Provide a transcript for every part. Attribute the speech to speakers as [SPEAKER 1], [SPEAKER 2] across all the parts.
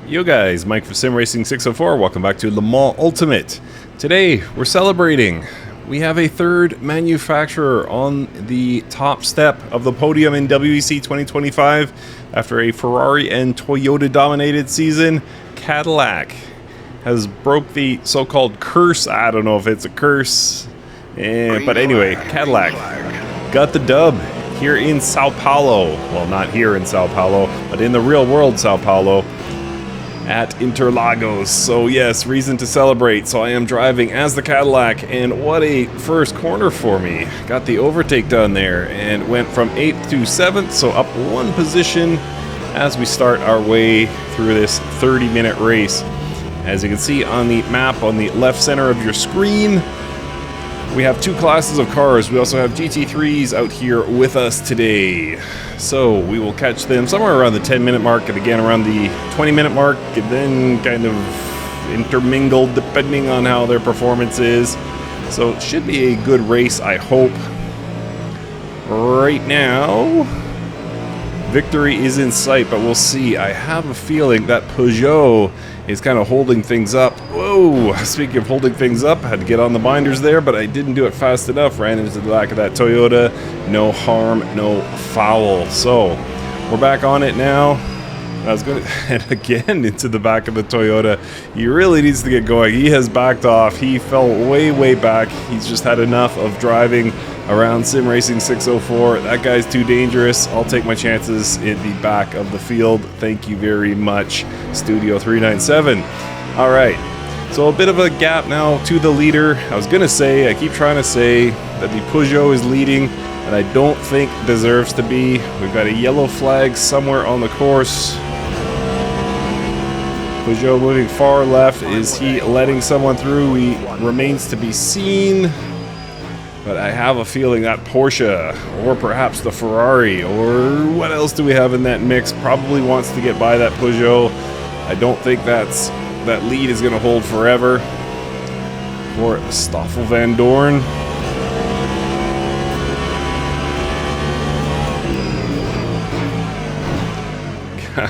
[SPEAKER 1] Yo guys, Mike from Sim Racing 604. Welcome back to Le Mans Ultimate. Today we're celebrating. We have a third manufacturer on the top step of the podium in WEC 2025 after a Ferrari and Toyota dominated season. Cadillac has broke the so-called curse. I don't know if it's a curse, but anyway, Cadillac got the dub here in São Paulo. Well, not here in São Paulo, but in the real world São Paulo at Interlagos. So yes, reason to celebrate. So I am driving as the Cadillac, and what a first corner for me. Got the overtake done there and went from 8th to 7th, so up one position as we start our way through this 30-minute race. As you can see on the map on the left center of your screen, we have two classes of cars. We also have GT3s out here with us today. So we will catch them somewhere around the 10-minute mark, and again around the 20-minute mark, and then kind of intermingled depending on how their performance is. So it should be a good race, I hope. Right now, victory is in sight, but we'll see. I have a feeling that Peugeot is kind of holding things up. Whoa, speaking of holding things up, I had to get on the binders there, but I didn't do it fast enough. Ran into the back of that Toyota. No harm, no foul. So we're back on it now. I was going to head again into the back of the Toyota. He really needs to get going. He has backed off. He fell way back. He's just had enough of driving around Sim Racing 604. That guy's too dangerous. I'll take my chances in the back of the field. Thank you very much, Studio 397. All right, so a bit of a gap now to the leader. I keep trying to say that the Peugeot is leading, and I don't think deserves to be. We've got a yellow flag somewhere on the course. Peugeot moving far left. Is he letting someone through? He remains to be seen. But I have a feeling that Porsche, or perhaps the Ferrari, or what else do we have in that mix, probably wants to get by that Peugeot. I don't think that lead is going to hold forever for Stoffel Van Dorn.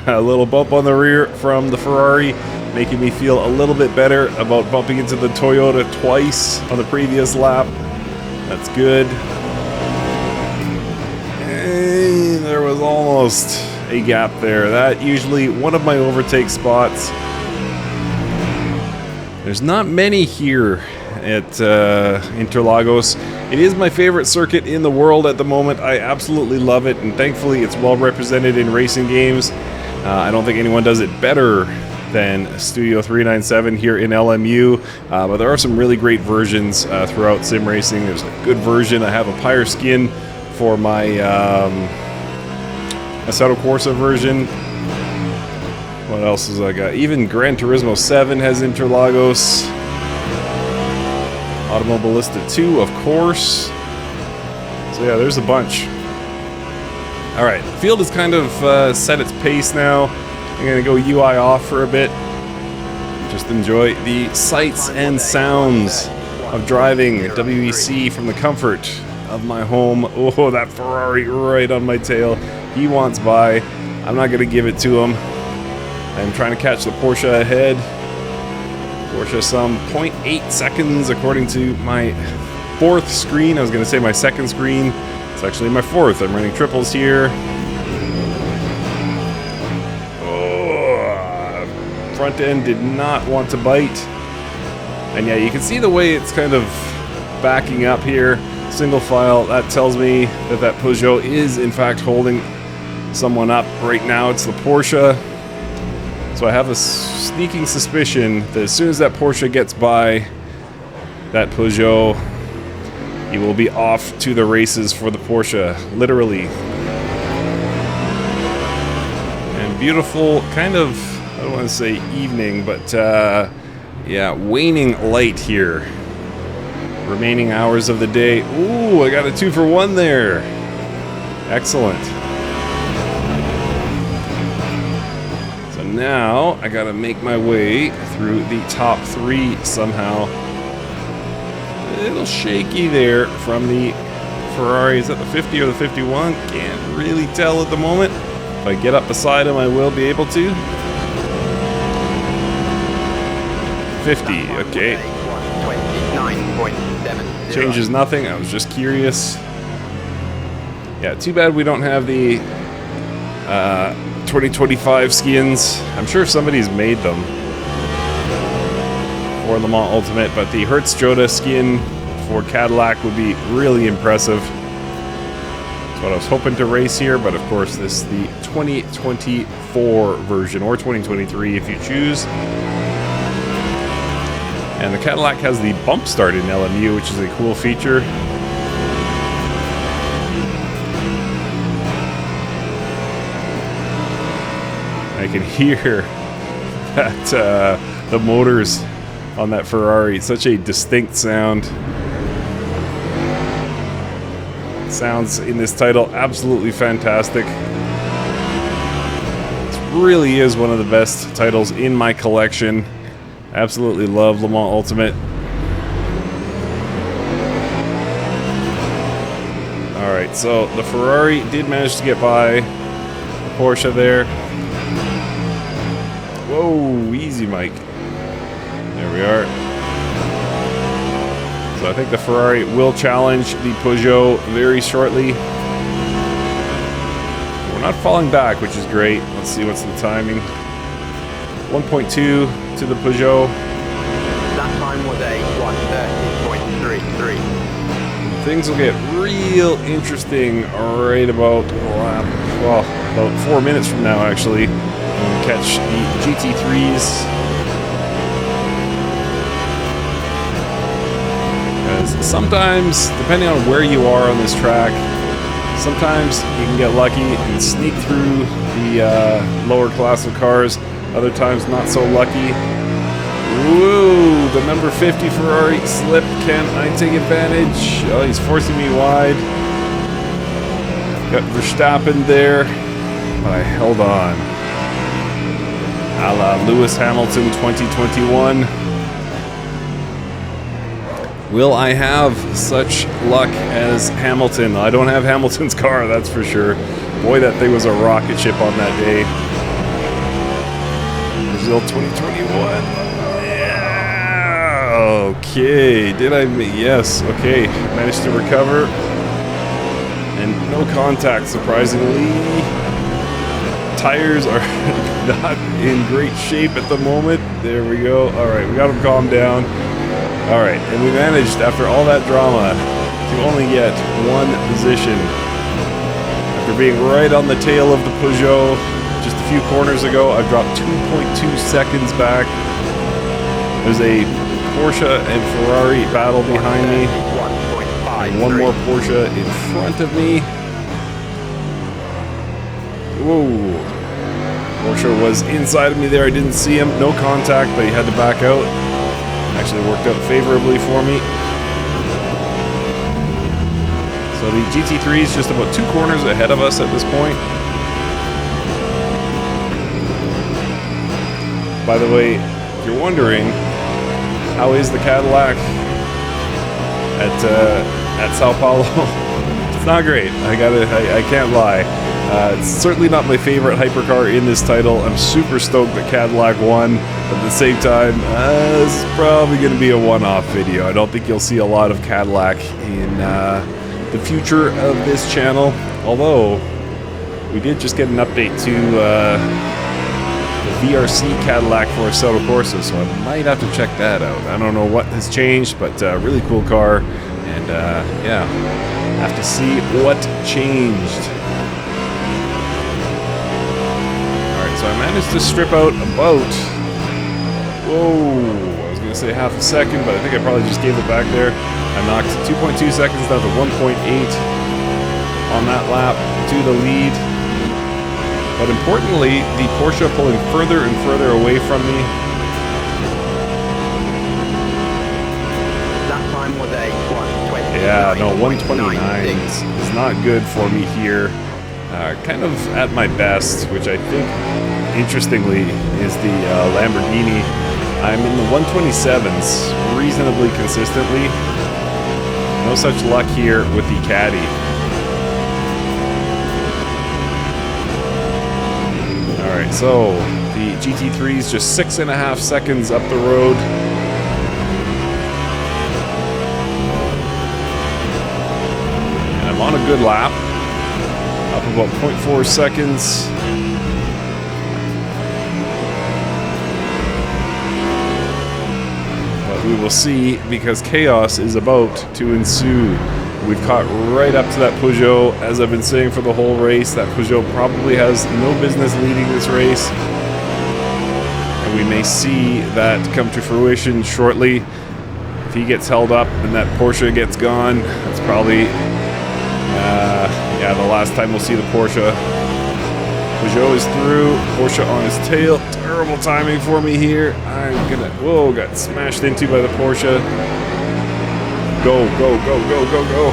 [SPEAKER 1] A little bump on the rear from the Ferrari, making me feel a little bit better about bumping into the Toyota twice on the previous lap. That's good. And there was almost a gap there. That usually one of my overtake spots. There's not many here at Interlagos. It is my favorite circuit in the world at the moment. I absolutely love it, and thankfully it's well represented in racing games. I don't think anyone does it better than Studio 397 here in LMU, but there are some really great versions throughout sim racing. There's a good version. I have a Pyre skin for my Assetto Corsa version. What else has I got? Even Gran Turismo 7 has Interlagos. Automobilista 2, of course. So yeah, there's a bunch. All right, the field has kind of set its pace now. I'm going to go UI off for a bit. Just enjoy the sights and sounds of driving WEC from the comfort of my home. Oh, that Ferrari right on my tail. He wants by. I'm not going to give it to him. I'm trying to catch the Porsche ahead. Porsche some 0.8 seconds according to my fourth screen. I was going to say my second screen. It's actually my fourth. I'm running triples here. Front end did not want to bite. And yeah, you can see the way it's kind of backing up here. Single file, that tells me that Peugeot is in fact holding someone up. Right now it's the Porsche. So I have a sneaking suspicion that as soon as that Porsche gets by that Peugeot, he will be off to the races for the Porsche, literally. And beautiful, kind of, I don't want to say evening, but yeah, waning light here. Remaining hours of the day. Ooh, I got a 2-for-1 there. Excellent. So now I gotta make my way through the top 3 somehow. A little shaky there from the Ferrari. Is that the 50 or the 51? Can't really tell at the moment. If I get up beside him, I will be able to. 50, okay.
[SPEAKER 2] 29.7.
[SPEAKER 1] Changes nothing, I was just curious. Yeah, too bad we don't have the 2025 skins. I'm sure somebody's made them for Le Mans Ultimate, but the Hertz Joda skin for Cadillac would be really impressive. That's what I was hoping to race here, but of course this is the 2024 version, or 2023 if you choose. And the Cadillac has the bump start in LMU, which is a cool feature. I can hear that the motors on that Ferrari, such a distinct sound. Sounds in this title absolutely fantastic. It really is one of the best titles in my collection. Absolutely love Le Mans Ultimate. Alright, so the Ferrari did manage to get by the Porsche there. Whoa, easy, Mike. There we are. So I think the Ferrari will challenge the Peugeot very shortly. We're not falling back, which is great. Let's see what's the timing. 1.2 to the Peugeot.
[SPEAKER 2] That time was a 1:30.33.
[SPEAKER 1] Things will get real interesting right about, well, about 4 minutes from now, actually. We'll catch the GT3s. Because sometimes, depending on where you are on this track, sometimes you can get lucky and sneak through the lower class of cars. Other times, not so lucky. Woo! The number 50 Ferrari slip. Can I take advantage? Oh, he's forcing me wide. Got Verstappen there, but I held on. A la Lewis Hamilton 2021. Will I have such luck as Hamilton? I don't have Hamilton's car, that's for sure. Boy, that thing was a rocket ship on that day. Brazil 2021. Yeah. Okay. Did I? Yes. Okay. Managed to recover. And no contact, surprisingly. Tires are not in great shape at the moment. There we go. All right. We got them calmed down. All right. And we managed, after all that drama, to only get one position. After being right on the tail of the Peugeot just a few corners ago, I've dropped 2.2 seconds back. There's a Porsche and Ferrari battle behind me. And one more Porsche in front of me. Whoa. Porsche was inside of me there. I didn't see him. No contact, but he had to back out. Actually worked out favorably for me. So the GT3 is just about 2 corners ahead of us at this point. By the way, if you're wondering, how is the Cadillac at São Paulo? It's not great. I can't lie. It's certainly not my favorite hypercar in this title. I'm super stoked that Cadillac won. At the same time, this is probably going to be a one-off video. I don't think you'll see a lot of Cadillac in the future of this channel. Although, we did just get an update to the VRC Cadillac for Assetto Corsa, so I might have to check that out. I don't know what has changed, but really cool car. And yeah, have to see what changed. Alright, so I managed to strip out about, whoa, I was going to say half a second, but I think I probably just gave it back there. I knocked 2.2 seconds down to 1.8 on that lap to the lead. But importantly, the Porsche pulling further and further away from me.
[SPEAKER 2] That time was a 1:29.
[SPEAKER 1] Yeah, no, 129 is not good for me here. Kind of at my best, which I think, interestingly, is the Lamborghini. I'm in the 127s reasonably consistently. No such luck here with the Caddy. Alright, so the GT3 is just 6.5 seconds up the road. good lap. Up about 0.4 seconds. But we will see, because chaos is about to ensue. We've caught right up to that Peugeot, as I've been saying for the whole race. That Peugeot probably has no business leading this race. And we may see that come to fruition shortly. If he gets held up and that Porsche gets gone, that's probably, yeah, the last time we'll see the Porsche. Peugeot is through, Porsche on his tail. Terrible timing for me here. I'm gonna, whoa, got smashed into by the Porsche. Go, go, go, go, go, go.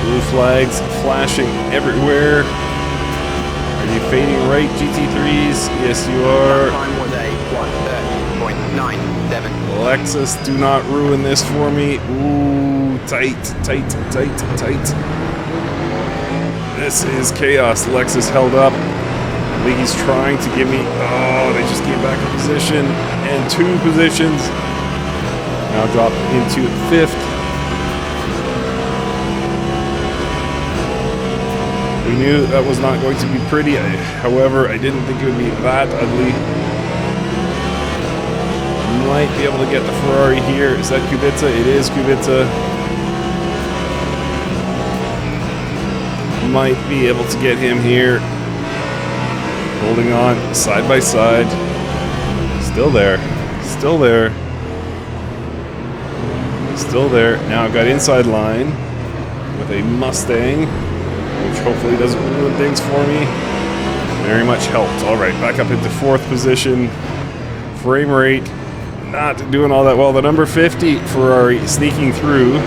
[SPEAKER 1] Blue flags flashing everywhere. Are you fading right, GT3s? Yes, you are.
[SPEAKER 2] Time was a 1:30.97.
[SPEAKER 1] Lexus, do not ruin this for me. Ooh, tight, tight, tight, tight. This is chaos. Lexus held up. League's trying to give me, oh, they just came back a position and 2 positions. Now drop into 5th. We knew that was not going to be pretty. However, I didn't think it would be that ugly. Might be able to get the Ferrari here. Is that Kubica? It is Kubica. Might be able to get him here. Holding on side by side. Still there. Still there. Still there. Now I've got inside line with a Mustang, which hopefully doesn't ruin things for me. Very much helped. Alright, back up into 4th position. Frame rate not doing all that well. The number 50 Ferrari sneaking through.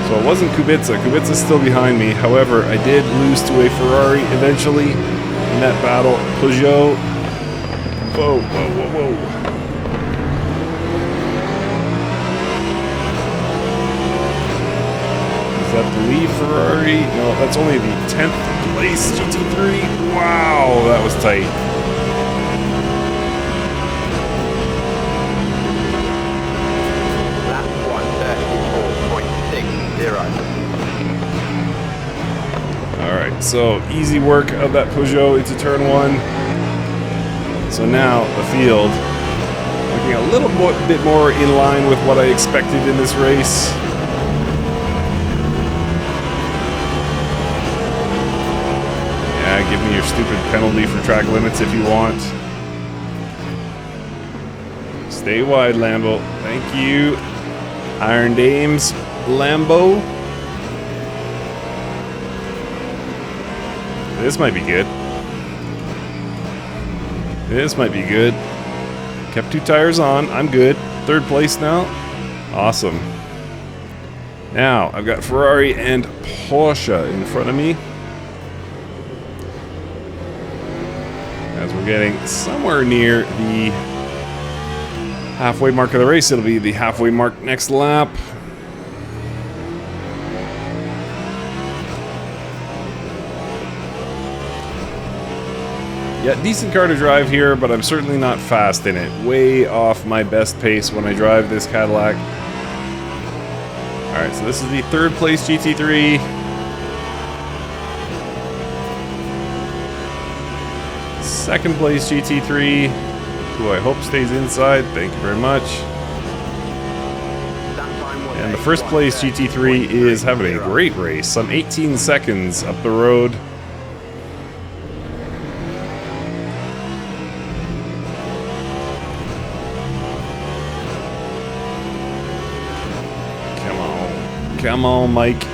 [SPEAKER 1] So it wasn't Kubica. Kubica's still behind me. However, I did lose to a Ferrari eventually. In that battle, Peugeot. Whoa, whoa, whoa, whoa. Is that the lead Ferrari? No, that's only the 10th place GT3. Wow, that was tight.
[SPEAKER 2] Lap 1:34.60.
[SPEAKER 1] Alright, so easy work of that Peugeot into turn 1. So now the field looking a little bit more in line with what I expected in this race. Yeah, give me your stupid penalty for track limits if you want. Stay wide, Lambo. Thank you. Iron Dames, Lambo. This might be good. This might be good. Kept 2 tires on. I'm good. 3rd place now. Awesome. Now, I've got Ferrari and Porsche in front of me. As we're getting somewhere near the halfway mark of the race. It'll be the halfway mark next lap. Yeah, decent car to drive here, but I'm certainly not fast in it. Way off my best pace when I drive this Cadillac. Alright, so this is the 3rd place GT3. Second place GT3, who I hope stays inside. Thank you very much. And the 1st place GT3 is having a great race. Some 18 seconds up the road. Come on, Mike.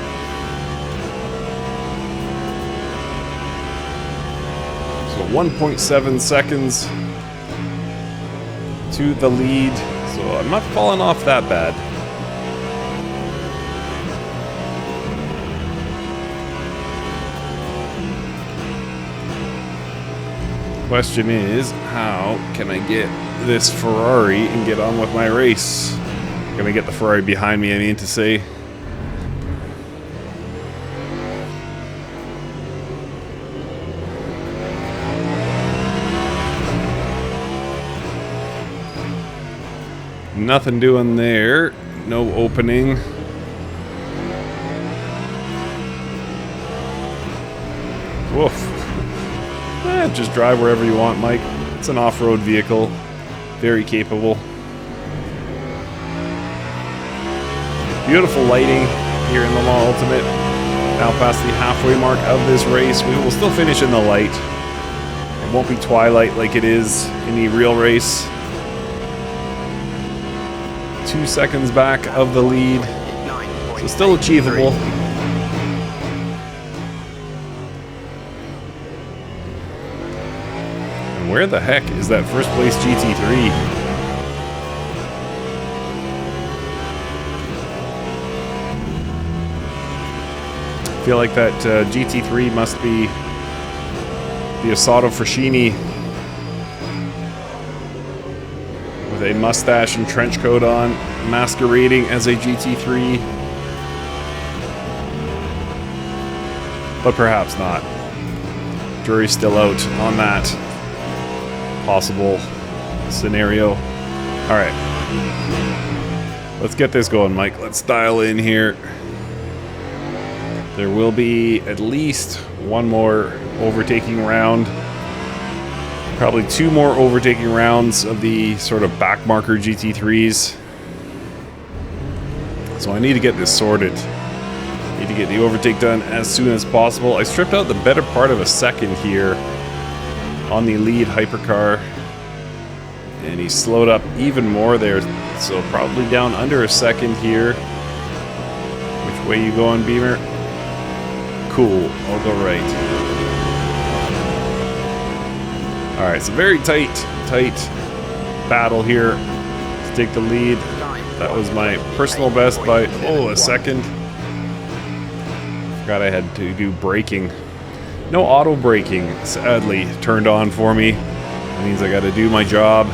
[SPEAKER 1] So 1.7 seconds to the lead. So I'm not falling off that bad. Question is, how can I get this Ferrari and get on with my race? Gonna get the Ferrari behind me, I mean to say. nothing doing there. No opening. Woof. Just drive wherever you want, Mike. It's an off-road vehicle. Very capable. Beautiful lighting here in Le Mans Ultimate. Now past the halfway mark of this race. We will still finish in the light. It won't be twilight like it is in the real race. 2 seconds back of the lead. So still achievable. And where the heck is that first place GT3? I feel like that GT3 must be the Assetto Frascini with a mustache and trench coat on, masquerading as a GT3. But perhaps not. Jury's still out on that possible scenario. Alright. Let's get this going, Mike. Let's dial in here. There will be at least one more overtaking round. Probably 2 more overtaking rounds of the sort of backmarker GT3s. So I need to get this sorted. Need to get the overtake done as soon as possible. I stripped out the better part of a second here on the lead hypercar. And he slowed up even more there. So probably down under a second here. Which way you going, Beamer? Cool, I'll go right. Alright, so very tight battle here to take the lead. That was my personal best by, a second. Forgot I had to do braking. No auto braking, sadly, turned on for me. That means I gotta do my job.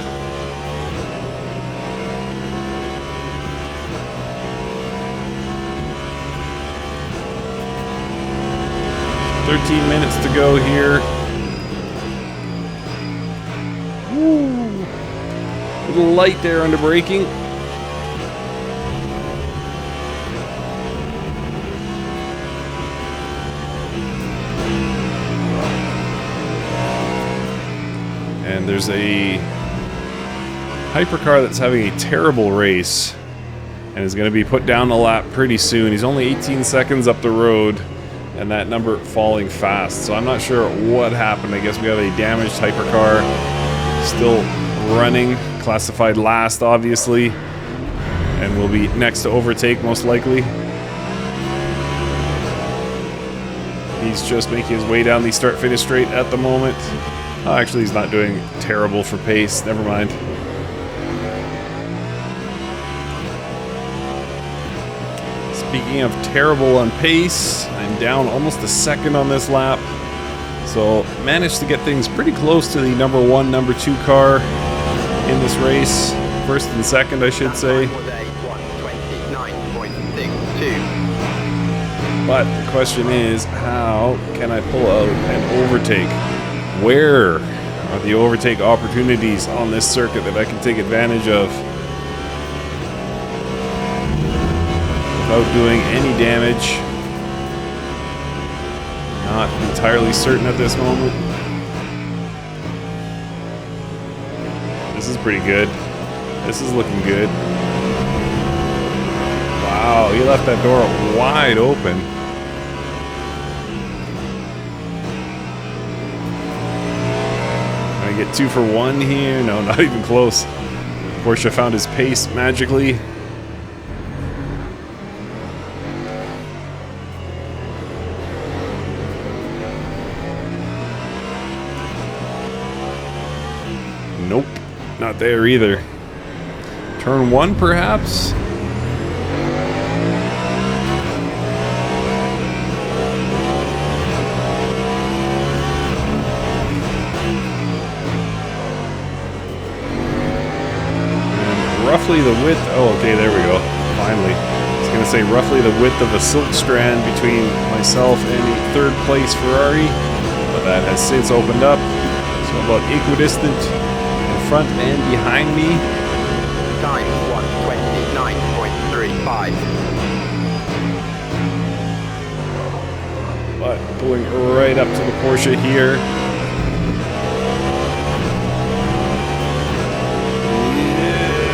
[SPEAKER 1] Minutes to go here. Woo. A little light there under braking. And there's a hypercar that's having a terrible race and is going to be put down the lap pretty soon. He's only 18 seconds up the road. And that number falling fast. So I'm not sure what happened. I guess we have a damaged hypercar still running, classified last, obviously, and will be next to overtake most likely. He's just making his way down the start-finish straight at the moment. Oh, actually, he's not doing terrible for pace. Never mind. Speaking of terrible on pace, I'm down almost a second on this lap. So managed to get things pretty close to the number 1, number 2 car in this race. First and second, I should say. But the question is, how can I pull out an overtake? Where are the overtake opportunities on this circuit that I can take advantage of without doing any damage? Not entirely certain at this moment. This is pretty good. This is looking good. Wow, he left that door wide open. Gonna get 2 for 1 here. No, not even close. Porsche found his pace magically. Nope, not there either. Turn 1, perhaps? And roughly the width... Oh, okay, there we go. Finally. I was going to say roughly the width of a silk strand between myself and the 3rd place Ferrari. But that has since opened up. So about equidistant. Front and behind me.
[SPEAKER 2] Time 1 135.
[SPEAKER 1] But pulling right up to the Porsche here.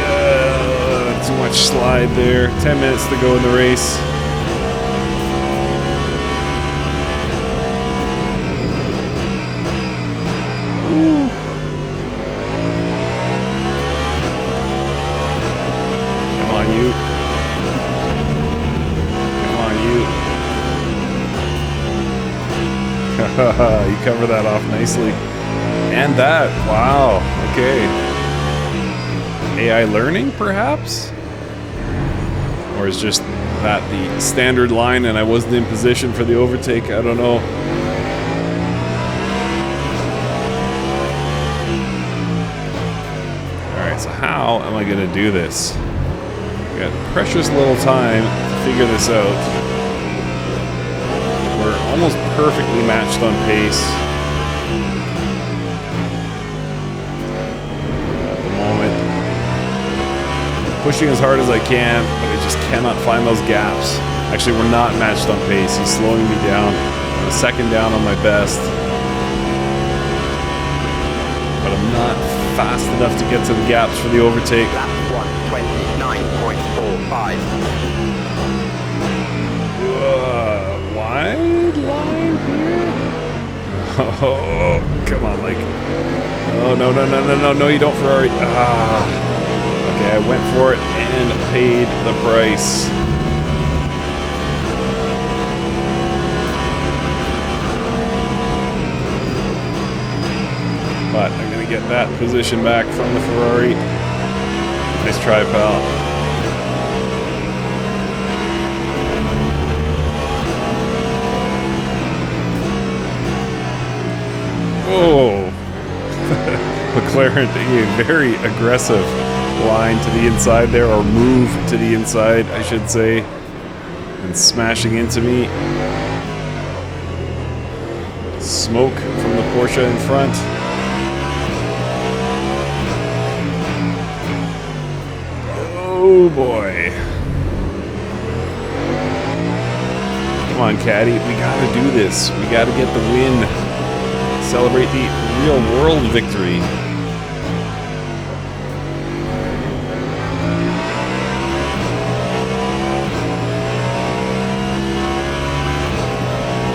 [SPEAKER 1] Yeah, too much slide there. 10 minutes to go in the race. Ooh. Come on, you. Come on, you. You cover that off nicely. And that. Wow. Okay. AI learning, perhaps? Or is just that the standard line and I wasn't in position for the overtake? I don't know. Alright, so how am I going to do this? I got precious little time to figure this out. We're almost perfectly matched on pace at the moment. Pushing as hard as I can, but I just cannot find those gaps. Actually, we're not matched on pace. He's slowing me down. I'm a second down on my best. But I'm not fast enough to get to the gaps for the overtake.
[SPEAKER 2] Lap 129.45.
[SPEAKER 1] Wide line here? Oh, come on, like. Oh, no, you don't, Ferrari. Okay, I went for it and paid the price. But I'm going to get that position back from the Ferrari. Nice try, pal. Oh, McLaren taking a very aggressive line to the inside there, or move to the inside, I should say, and smashing into me. Smoke from the Porsche in front. Oh boy. Come on, Caddy, we gotta do this. We gotta get the win. Celebrate the real world victory.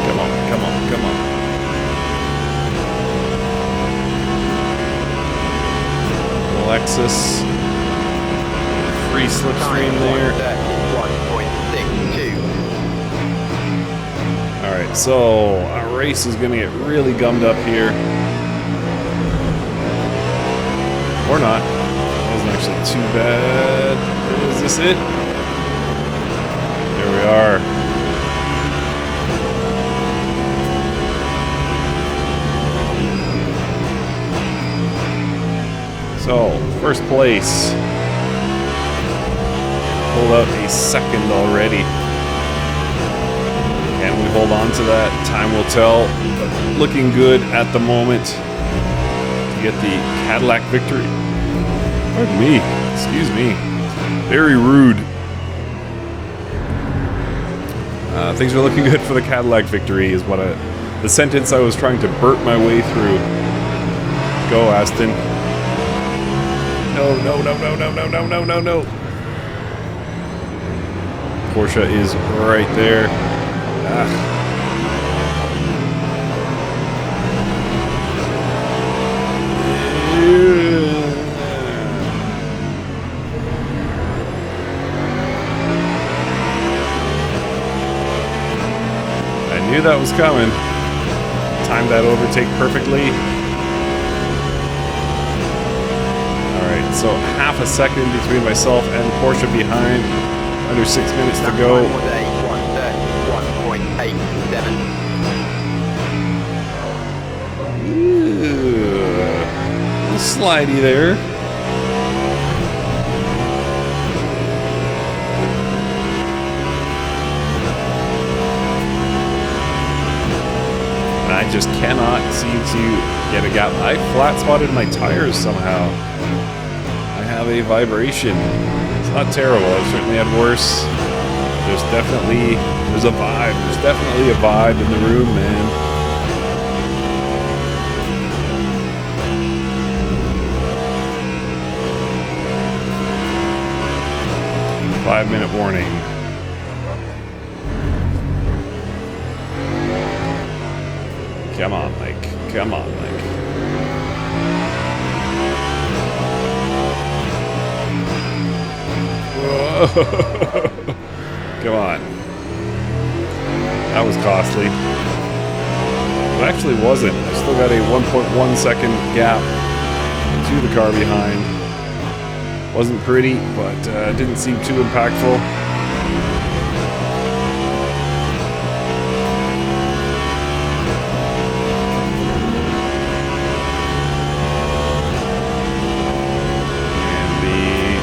[SPEAKER 1] Come on, come on, come on. Lexus. Free slipstream there.
[SPEAKER 2] 131.62.
[SPEAKER 1] Alright, so our race is going to get really gummed up here. Or not. That wasn't actually too bad. Is this it? There we are. So, first place. Pulled out a second already. Can we hold on to that? Time will tell. But looking good at the moment to get the Cadillac victory. Pardon me. Excuse me. Very rude. Things are looking good for the Cadillac victory is what the sentence I was trying to burp my way through. Go, Aston. No, no, no, no, no, no, no, no, no, no. Porsche is right there. I knew that was coming. Timed that overtake perfectly. Alright, so half a second between myself and Porsche behind. Under 6 minutes to go.
[SPEAKER 2] 131.87.
[SPEAKER 1] Little slidey there. And I just cannot seem to get a gap. I flat spotted my tires somehow. I have a vibration. not terrible. I've certainly had worse. There's a vibe. There's definitely a vibe in the room, man. 5-minute warning. Come on, Mike. Come on, Mike. Whoa. Come on. That was costly. It actually wasn't. I still got a 1.1 second gap to the car behind. Wasn't pretty, but didn't seem too impactful. And the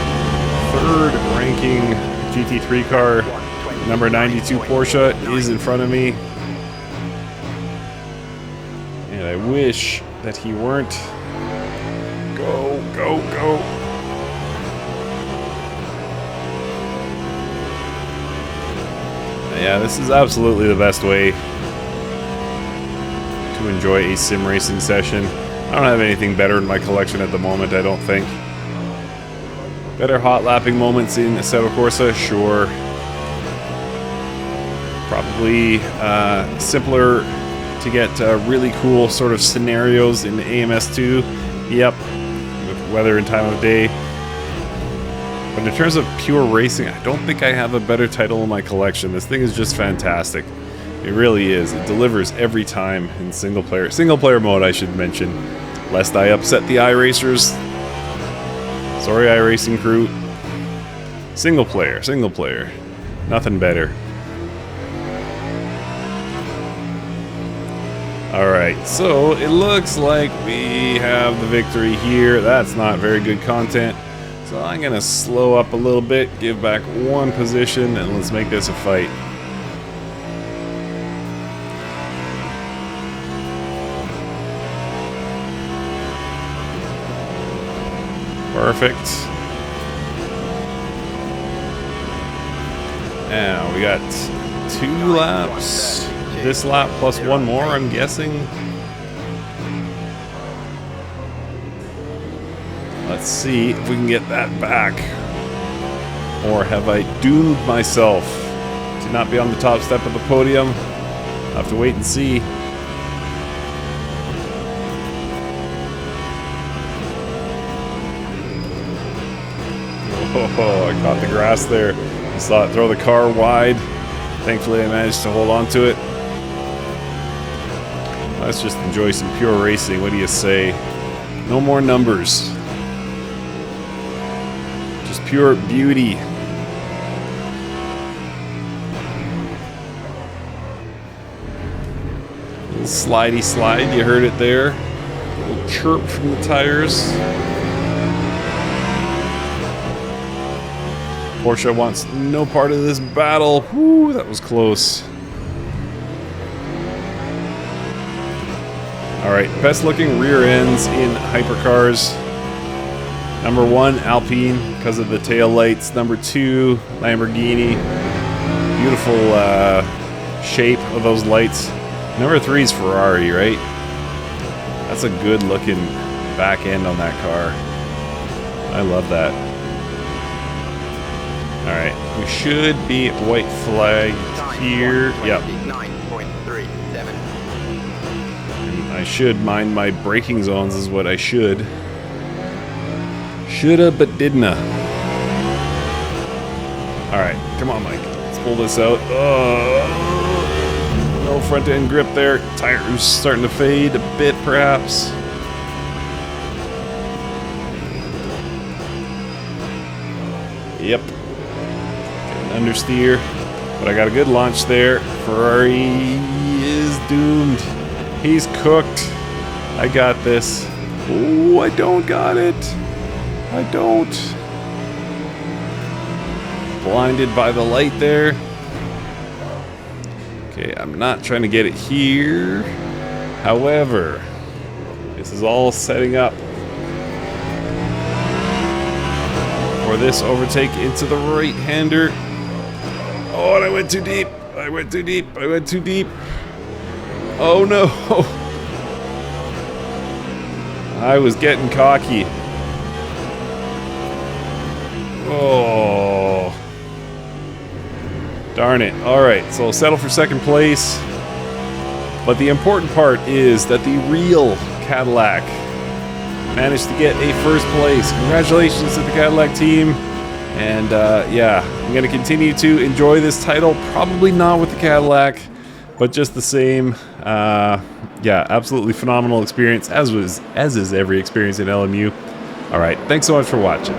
[SPEAKER 1] third ranking GT3 car, number 92 Porsche, is in front of me. And I wish that he weren't. Go, go, go. Yeah, this is absolutely the best way to enjoy a sim racing session. I don't have anything better in my collection at the moment, I don't think. Better hot lapping moments in Assetto Corsa, sure. Probably simpler to get really cool sort of scenarios in AMS2. Yep, with weather and time of day. But in terms of pure racing, I don't think I have a better title in my collection. This thing is just fantastic. It really is. It delivers every time in single player. Single player mode, I should mention. Lest I upset the iRacers. Sorry, iRacing crew. Single player, single player. Nothing better. Alright, so it looks like we have the victory here. That's not very good content. So I'm going to slow up a little bit, give back one position, and let's make this a fight. Perfect. Now we got 2 laps. This lap plus one more, I'm guessing. Let's see if we can get that back. Or have I doomed myself to not be on the top step of the podium? I'll have to wait and see. Oh, I caught the grass there. I saw it throw the car wide. Thankfully I managed to hold on to it. Let's just enjoy some pure racing. What do you say? No more numbers. Just pure beauty. Little slidey slide, you heard it there. A little chirp from the tires. Porsche wants no part of this battle. Whew, that was close. Alright, best looking rear ends in hypercars. Number 1, Alpine, because of the tail lights. Number 2, Lamborghini. Beautiful shape of those lights. Number 3 is Ferrari, right? That's a good looking back end on that car. I love that. Alright, we should be white flagged here. Yep. I should mind my braking zones is what I should. Shoulda, but didn't-a. Alright, come on, Mike. Let's pull this out. No front end grip there. Tires starting to fade a bit, perhaps. Yep. Getting understeer. But I got a good launch there. Ferrari is doomed. He's cooked. I got this. Oh, I don't got it. I don't. Blinded by the light there. Okay, I'm not trying to get it here. However, this is all setting up for this overtake into the right-hander. Oh, and I went too deep. I went too deep. I went too deep. Oh no. I was getting cocky. Oh. Darn it. Alright, so I'll settle for second place. But the important part is that the real Cadillac managed to get a first place. Congratulations to the Cadillac team. And yeah, I'm going to continue to enjoy this title. Probably not with the Cadillac, but just the same. Yeah, absolutely phenomenal experience, as is every experience in LMU. Alright, thanks so much for watching.